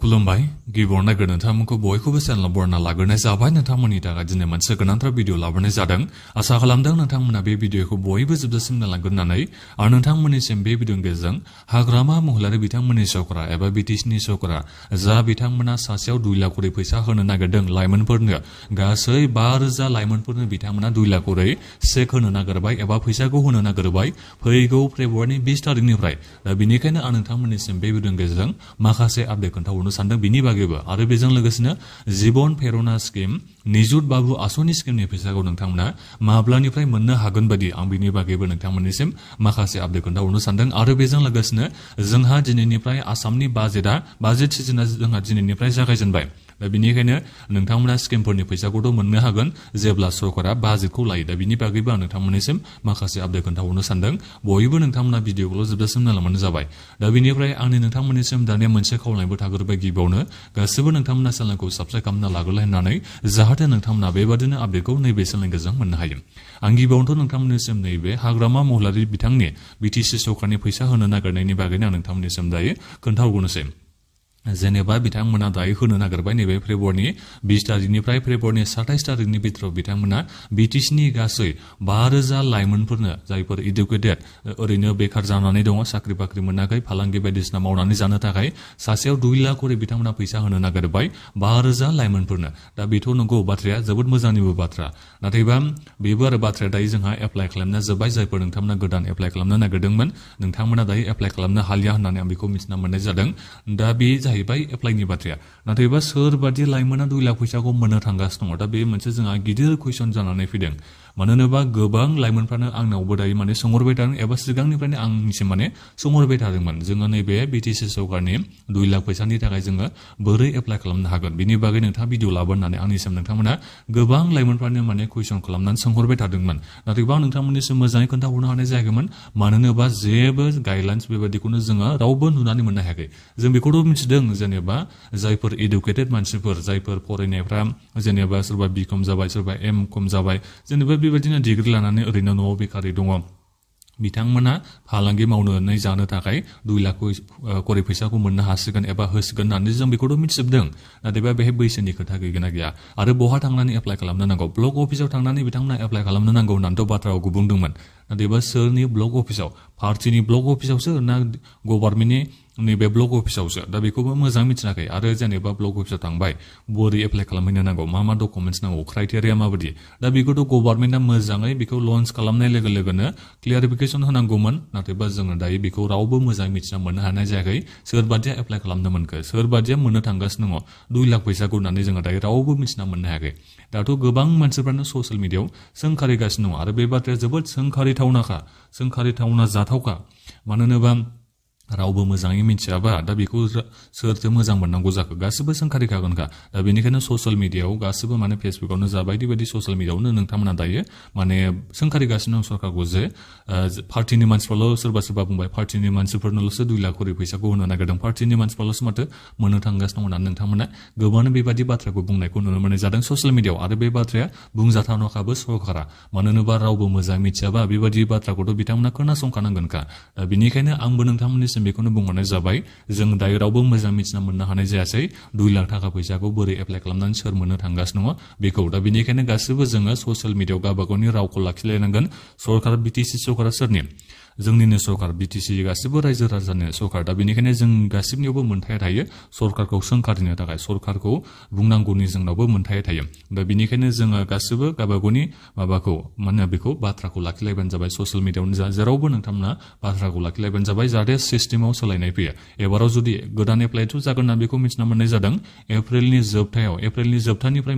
खुलुमबाय गिबियावनो नागिर नोंथांमोनखौ बयखौबो चेनेलाव बरायना लाग्रोनाय जाबाय। नोंथांमोननि थाखाय दिनै मोनसे गोनांथार भिडिअ लाबोनाय जादों। आसा खालामदों नोंथांमोना बे भिडिअखौ बयबो जोबजासिम नायलांगोन होननानै आरो नोंथांमोननिसिम बे भिडिअनि गेजेरजों हाग्रामा महिलारि बिथांमोननि सरकारा एबा बिटिसिनि सरकारा जा बिथांमोना सासेयाव 2 लाख करि फैसा होनो नागिरदों लाइमोनफोरनो, गासै 5,000 लाइमोनफोरनो बिथांमोना 2 लाख करि चेक होनो नागिरबाय एबा फैसाखौ होनो नागिरबाय फैगौ फेब्रुवारिनि 20 तारिखनिफ्राय। दा बेनिखायनो आं नोंथांमोननिसिम बे भिडिअनि गेजेरजों माखासे आपडेट खोन्थाहरनो सानदों बिनि बागैबो। आरो बेजों लोगोसेनो जीवन प्रेरणा स्किम, निजुत बाबु आसनि स्किमनि फैसाखौ नोंथांमोना माब्लानिफ्राय मोननो हागोन बायदि आं बिनि बागैबो नोंथांमोननिसिम माखासे आपडेट खोन्थाहरनो सानदों। आरो बेजों लोगोसेनो जोंहा दिनैनिफ्राय आसामनि बाजेट सिजोना जोंहा दिनैनिफ्राय जागायजेनबाय। दा बेनिखायनो नोंथांमोना स्किमफोरनि फैसाखौथ' मोननो हागोन जेब्ला सरकारा बाजेटखौ लायो। दा बिनि बागैबो आं नोंथांमोननिसिम माखासे आपडेट खोन्थाहरनो सानदों। बयबो नोंथांमोना भिडिअखौल' जोबजासिम नायलांबानो जाबाय। दा बेनिफ्राय आंनि नोंथांमोननिसिम दानिया मोनसे खावलायनायबो थाग्रोबाय। गिबियावनो गासिबो नोंथांमोना चेनेलखौ साबस्क्राइब खालामना लाग्रोलाय होननानै, जाहाथे नोंथांमोना बेबादिनो आपडेटखौ नैबे चेनेलनि गेजेरजों मोननो हायो। आं गिबियावनोथ' नोंथांमोननिसिम नैबे हाग्रामा महिलारि बिथांनि बिटिसि सरकारनि फैसा होनो नागिरनायनि बागैनो आं नोंथांमोननिसिम दायो खोन्थाहरनोसै। जेनेबा बिथांमोना दायो होनो नागिरबाय नैबे फेब्रुवारिनि 20 तारिखनिफ्राय फेब्रुवारिनि 27 तारिखनि बिथोराव बिथांमोना बिटिसिनि गासै 5,000 लाइमोनफोरनो, जायफोर इडुकेटेड ओरैनो बेकार जानानै दङ, साख्रि बाख्रि मोनाखै, फालांगि बायदिसिना मावनानै जानो थाखाय सासेयाव 2 लाख करि बिथांमोना फैसा होनो नागिरबाय 5,000 लाइमोनफोरनो। दा बेथ' नंगौ बाथ्राया जोबोद मोजांनिबो बाथ्रा। नाथायबा बेबो आरो बाथ्राया दायो जोंहा एप्लाइ खालामना जोब्बाय। जायफोर नोंथांमोना गोदान एप्लाइ खालामनो नागिरदोंमोन नोंथांमोना दायो एप्लाइ खालामनो हालिया होननानै आं बेखौ मिथिना मोननाय जादों। दा बे जाहैबाय एप्लाइनि बाथ्राया। नाथायबा सोरबादि लाइमोना 2 लाख फैसाखौ मोननो थांगासिनो दङ। दा बे मोनसे जोंहा गिदिर कुइसन जानानै फैदों। मानो होनोबा गोबां लाइमोनफ्रानो आंनावबो दायो सोंहरबाय थादों एबा सिगांनिफ्रायनो आंनिसिम सोंहरबाय थादोंमोन, जोङो नैबे बिटिसि सरकारनि 2 लाख फैसानि थाखाय जोङो बोरै एप्लाइ खालामनो हागोन, बिनि बागै नोंथाङा भिडिअ लाबो होननानै आंनिसिम नोंथांमोना गोबां लाइमोनफ्रानो कुइसन खालामनानै सोंहरबाय थादोंमोन। नाथायबा आं नोंथांमोननिसिम मोजाङै खोन्थाहरनो हानाय जायाखैमोन। मानो होनोबा जेबो गाइडलाइन्स बेबायदिखौनो जोङो रावबो नुनानै मोननो हायाखै। जों बेखौथ' मिथिदों जेनेबा जायफोर इडुकेटेड मानसिफोर, जायफोर फरायनायफ्रा जेनेबा सोरबा बिकम जाबाय, सोरबा एमकम जाबाय, जेनेबा बेबायदिनो डिग्री लानानै ओरैनो न'आव बेकारै दङ, बिथांमोना फालांगि मावनानै जानो थाखाय 2 लाख करि फैसाखौ मोननो हासिगोन एबा होसिगोन होननानै जों बेखौथ' मिथिजोबदों। नाथायबा बेहाय बैसोनि खोथा गैगोना गैया आरो बहा थांनानै एप्लाइ खालामनो नांगौ, ब्लक अफिसाव थांनानै बिथांमोना एप्लाइ खालामनो नांगौ होननानैथ' बाथ्राखौ बुंदोंमोन। नाथायबा सोरनि ब्लक अफिसाव, पार्टिनि ब्लक अफिसावसो ना गभर्नमेन्टनि नैबे ब्लक अफिसावसो? दा बेखौबो मोजां मिथिनाखै। आरो जेनेबा ब्लक अफिसाव थांबाय बोरै एप्लाइ खालामहैनो नांगौ, मा डकुमेन्टस नांगौ, क्राइटेरिया माबायदि, दा बेखौथ' गभर्नमेन्टआ मोजाङै बेखौ लन्च खालामनाय लोगो लोगोनो क्लियारिफिकेसन होनांगौमोन। नाथायबा जोङो दायो बेखौ रावबो मोजाङै मिथिना मोननो हानाय जायाखै। सोरबादिया एप्लाइ खालामनो मोनखो, सोरबादिया मोननो थांगासिनो दङ 2 लाख फैसाखौ होननानै जोङो दायो रावबो मिथिना मोननो हायाखै। दाथ' गोबां मानसिफ्रानो ससियेल मिडियाआव सोंखारिगासिनो दङ आरो बे बाथ्राया जोबोद सोंखारिथावना जाथावखा। मानो होनोबा रावबो मोजाङै मिथियाबा दा बेखौ सोरथो मोजां मोननांगौ जाखो, गासिबो सोंखारिखागोनखा। दा बेनिखायनो ससियेल मिडियाआव गासिबो फेसबुकावनो जा बायदि बायदि ससियेल मिडियाआवनो नोंथांमोना दायो सोंखारिगासिनो दं सरकारखौ जे पार्टिनि मानसिफ्राल' सोरबा बुंबाय पार्टिनि मानसिफोरनोल'सो 2 लाख करि फैसाखौ होनो नागिरदों, पार्टिनि मानसिफ्राल'सो माथो मोननो थांगासिनो दं होननानै नोंथांमोना गोबाङानो बेबायदि बाथ्राखौ बुंनायखौ नुनो मोननाय जादों ससियेल मिडियाआव। आरो बे बाथ्राया बुंजाथावनाखाबो सरकारा। मानो होनोबा रावबो मोजां मिथियाबा बेबायदि बाथ्राखौथ' बिथांमोना खोनासंखानांगोनखा। दा बेनिखायनो आंबो नोंथांमोननिसिम बेखौनो बुंहरनाय जाबाय, जों दायो रावबो मोजां मिथिना मोननो हानाय जायासै 2 लाख थाखा फैसाखौ बोरै एप्लाइ खालामनानै सोर मोननो थांगासिनो दङ बेखौ। दा बेनिखायनो गासिबो जोङो ससियेल मिडियाआव गावबा गावनि रावखौ लाखिलायनांगोन। सरकार बिटिसि सरकारा सोरनि? जोंनिनो सरकार, बिटिसि गासिबो रायजो राजानि सरकार। दा बेनिखायनो जों गासिबनियावबो मोनथाया थायो सरकारखौ सोंखारिनो थाखाय, सरकारखौ बुंनांगौनि जोंनावबो मोनथाया थायो। दा बेनिखायनो जोङो गासिबो गावबा गावनि बेखौ बाथ्राखौ लाखिलायबानो जाबाय। ससियेल मिडियाआवनो जा जेरावबो नोंथांमोना बाथ्राखौ लाखिलायबानो जाबाय, जाहाथे सिस्टेमाव सोलायनाय फैयो। एबाराव जुदि गोदान एप्लाइथ' जागोन ना बेखौ मिथिना मोननाय जादों एप्रिलनि जोबथानिफ्राय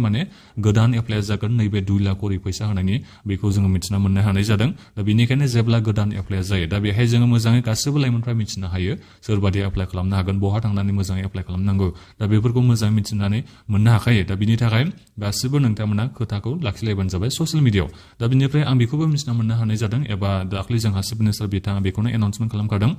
गोदान एप्लाइ जागोन नैबे 2 लाख करि फैसा होनायनि, बेखौ जोङो मिथिना मोननो हानाय जादों। दा बेनिखायनो जेब्ला गोदान एप्लाइ जायो दा बेहाय जोङो मोजाङै गासिबो लाइमोनफ्रा मिथिनो हायो सोरबादि एप्लाइ खालामनो हागोन, बहा थांनानै मोजाङै एप्लाइ खालामनांगौ। दा बेफोरखौ मोजाङै मिथिनानै मोननो हाखायो। दा बिनि थाखाय गासिबो नोंथांमोना खोथाखौ लाखिलायबानो जाबाय ससियेल मिडियाआव। दा बिनिफ्राय आं बेखौबो मिथिना मोननो हानाय जादों एबा दाख्लै जोंहा चिफ मिनिस्टार बिथाङा बेखौनो एनाउन्समेन्ट खालामखादों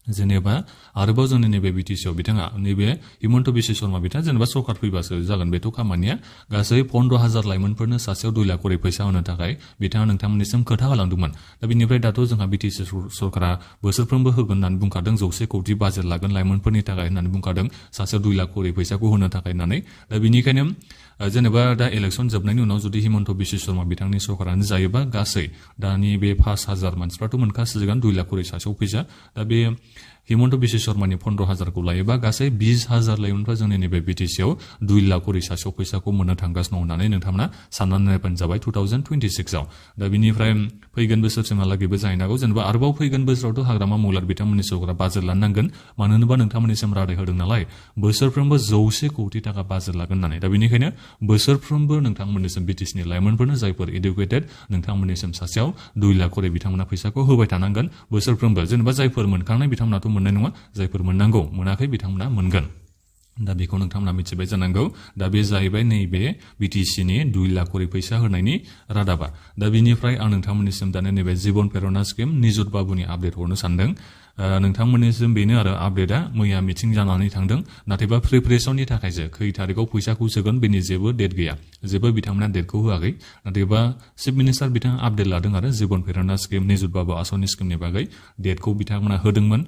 जेनेबा आरोबाव जोंनि नैबे बिटिसिआव बिथाङा नैबे हिमन्त बिश्व शर्मा बिथाङा जेनेबा सरकार फैबासो जागोन बेथ' खामानिया गासै 15,000 लाइमोनफोरनो सासेयाव 2 लाख करि फैसा होनो थाखाय बिथाङा नोंथांमोननिसिम खोथा होलांदोंमोन दा बिनिफ्राय दाथ' जोंहा बिटिसि सरकारा बोसोरफ्रोमबो होगोन होननानै बुंखादों 100 कोटि बाजेट लागोन लाइमोनफोरनि थाखाय होननानै बुंखादों सासेयाव 2 लाख करि फैसाखौ होनो थाखाय होननानै दा बिनिखायनो जेनेबा दा इलेक्सन जोबनायनि उनाव जुदि हिमन्त बिश्व शर्मा बिथांनि सरकारानो जायोबा गासै दानि बे 5,000 मानसिफ्राथ' मोनखासिगोन 2 लाख करि सासेयाव फैसा दा बे हिमन्त बिश्व शर्मानि 15,000खौ लायोबा गासै 20,000 लाइमोनफ्रा जोंनि नैबे बिटिसिआव 2 लाख करि सासेयाव फैसाखौ मोननो थांगासिनो होननानै नोंथांमोना साननानै नायबानो जाबाय 2026आव दा बिनिफ्राय फैगोन बोसोरसिमहालागैबो जाहैनो हागौ जेनेबा आरोबाव फैगोन बोसोरावथ' हाग्रामा मौलार बिथांमोननि सरकारा बाजेट लानो नांगोन मानो होनोबा नोंथांमोननिसिम रादाय होदों नालाय बोसोरफ्रोमबो 100 कोटि थाखा बाजेट लागोन होननानै दा बिनिखायनो बोसोरफ्रोमबो नोंथांमोननिसिम बिटिसिनि लाइमोनफोरनो जायफोर इडुकेटेड नोंथांमोननिसिम सासेयाव 2 लाख करि बिथांमोना फैसाखौ होबाय थानांगोन बोसोरफ्रोमबो जेनेबा जायफोर मोनखांनाय बिथांमोनाथ' मोननाय नङा जायफोर मोननांगौ मोनाखै बिथांमोना मोनगोन दा बेखौ नोंथांमोना मिथिबाय जानांगौ दा बे जाहैबाय नैबे बिटिसिनि 2 लाख करि फैसा होनायनि रादाबा दा बिनिफ्राय आं नोंथांमोननिसिम दानो नैबे जीवन प्रेरणा स्किम निजुत बाबुनि आपडेट हरनो सानदों नोंथांमोननिसिम बेनो आरो आपडेटआ मैया मिटिं जानानै थांदों नाथायबा प्रिपारेसननि थाखायसो खै तारिखआव फैसाखौ सोगोन बेनि जेबो डेट गैया जेबो बिथांमोना डेटखौ होआखै नाथायबा चिफ मिनिस्टार बिथाङा आपडेट लादों आरो जीवन प्रेरणा स्किम निजुत बाबु आसनि स्किमनि बागै डेटखौ बिथांमोना होदोंमोन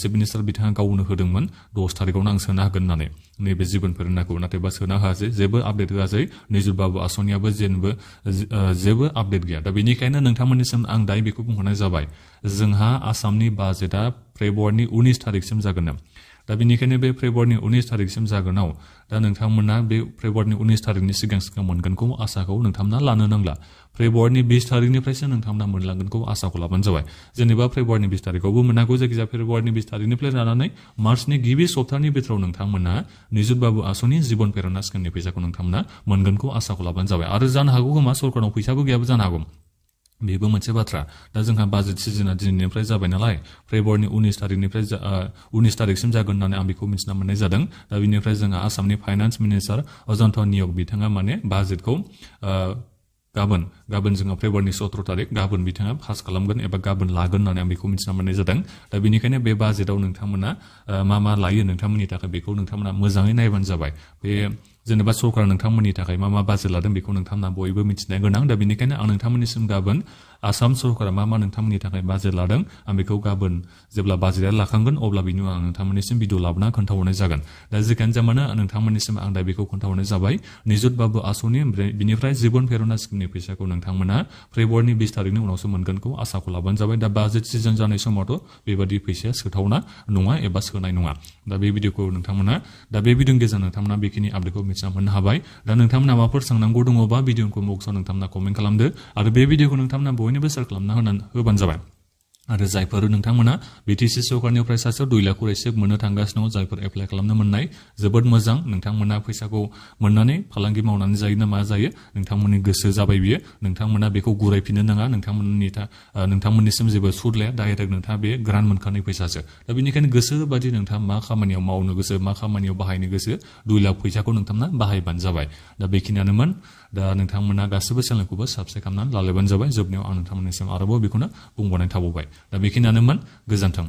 चिफ मिनिस्टार बिथाङा गावनो होदोंमोन 10 तारिखआवनो आं सोना होगोन होननानै नैबे जीवन प्रेरणाखौ नाथायबा सोना होआसै जेबो आपडेट होआसै निजुत बाबु आसनियाबो जेबो आपडेट गैया दा बेनिखायनो नोंथांमोननिसिम आं दायो बेखौ बुंहरनाय जाबाय जोंहा आसामनि बाजेटआ फेब्रुवारिनि 19 तारिखसिम जागोन दा बेनिखायनो बे फेब्रुवारिनि 19 तारिखसिम जागोनाव दा नोंथांमोना बे फेब्रुवारिनि 19 तारिखनि सिगां मोनगोनखौ आसाखौ नोंथांमोना लानो नांला फेब्रुवारिनि 20 तारिखनिफ्रायसो नोंथांमोना मोनलांगोनखौ आसाखौ लाबानो जाबाय जेनेबा फेब्रुवारिनि 20 तारिखआवबो मोनागौ जायखिजाया फेब्रुवारिनि 20 तारिखनिफ्राय लानानै मार्चनि गिबि सप्ताहनि बिथोराव नोंथांमोना निजुत बाबु आसनि जीवन प्रेरणा स्किमनि फैसाखौ नोंथांमोना मोनगोनखौ आसाखौ लाबानो जाबाय आरो जानो हागौ खोमा सरकारनाव फैसाबो गैयाबो जानो हागौ बेबो मोनसे बाथ्रा दा जोंहा बाजेट सिजोना दिनैनिफ्राय जाबाय नालाय फेब्रुवारिनि 19 तारिखसिम जागोन होननानै आं बेखौ मिथिना मोननाय जादों दा बिनिफ्राय जोंहा आसामनि फाइनान्स मिनिस्टार अजन्त नियक बिथाङा माने बाजेटखौ गाबोन जोंहा फेब्रुवारिनि 17 तारिख गाबोन बिथाङा पास खालामगोन एबा गाबोन लागोन होननानै आं बेखौ मिथिना मोननाय जादों दा बेनिखायनो बे बाजेटआव नोंथांमोना मा लायो नोंथांमोननि थाखाय बेखौ नोंथांमोना मोजाङै नायबानो जाबाय बे जेनेबा सरकारा नोंथांमोननि थाखाय मा बाजेट लादों बेखौ नोंथांमोना बयबो मिथिनाया गोनां दा बेनिखायनो आं नोंथांमोननिसिम गाबोन आसाम सरकारा मा नोंथांमोननि थाखाय बाजेट लादों आं बेखौ गाबोन जेब्ला बाजेटआ लाखांगोन अब्ला बिनि उनाव आं नोंथांमोननिसिम भिडिअ लाबोना खोन्थाहरनाय जागोन दा जेखियानो जाया मानो नोंथांमोननिसिम आं दा बेखौ खोन्थाहरनाय जाबाय निजुत बाबु आसनि बिनिफ्राय जीवन प्रेरणा स्किमनि फैसाखौ नोंथांमोना फेब्रुवारिनि 20 तारिखनि उनावसो मोनगोनखौ आसाखौ लाबानो जाबाय दा बाजेट सिजन जानाय समावथ' बेबादि फैसाया सोथावना नङा एबा सोनाय नङा दा बे भिडिअखौ नोंथांमोना दा बे भिडिअनि गेजेरजों नोंथांमोना बेखिनि आपडेटखौ मिथिना मोननो हाबाय दा नोंथांमोना माबाफोर सोंनांगौ दङबा भिडिअखौ बक्सआव नोंथांमोना कमेन्ट खालामदो आरो बे भिडिअखौ नोंथांमोना बयनोबो शेयार खालामना होबानो जाबाय आरो जायफोर नोंथांमोना बिटिसि सरकारनिफ्राय सासेयाव 2 लाख करि मोननो थांगासिनो दं जायफोर एप्लाइ खालामनो मोननाय जोबोद मोजां नोंथांमोना फैसाखौ मोननानै फालांगि मावनानै जायो ना मा जायो नोंथांमोननि गोसो जाबाय बियो नोंथांमोना बेखौ गुरायफिननो नाङा नोंथांमोननिसिम जेबो सुद लाया डाइरेक्ट नोंथाङा बे ग्रान्ट मोनखानाय फैसासो दा बेनिखायनो गोसो बादि नोंथाङा मा खामानियाव मावनो गोसो मा खामानियाव बाहायनो गोसो 2 लाख फैसाखौ नोंथांमोना बाहायबानो जाबाय दा बेखिनियानोमोन दा नोंथांमोना गासैबो चेनेलखौबो साबस्क्राइब खालामनानै लालायबानो जाबाय जोबनायाव आं नोंथांमोननिसिम आरोबाव बेखौनो बुंबावनाय थाबावबाय दा बेखिनियानोमोन गोजोन्थों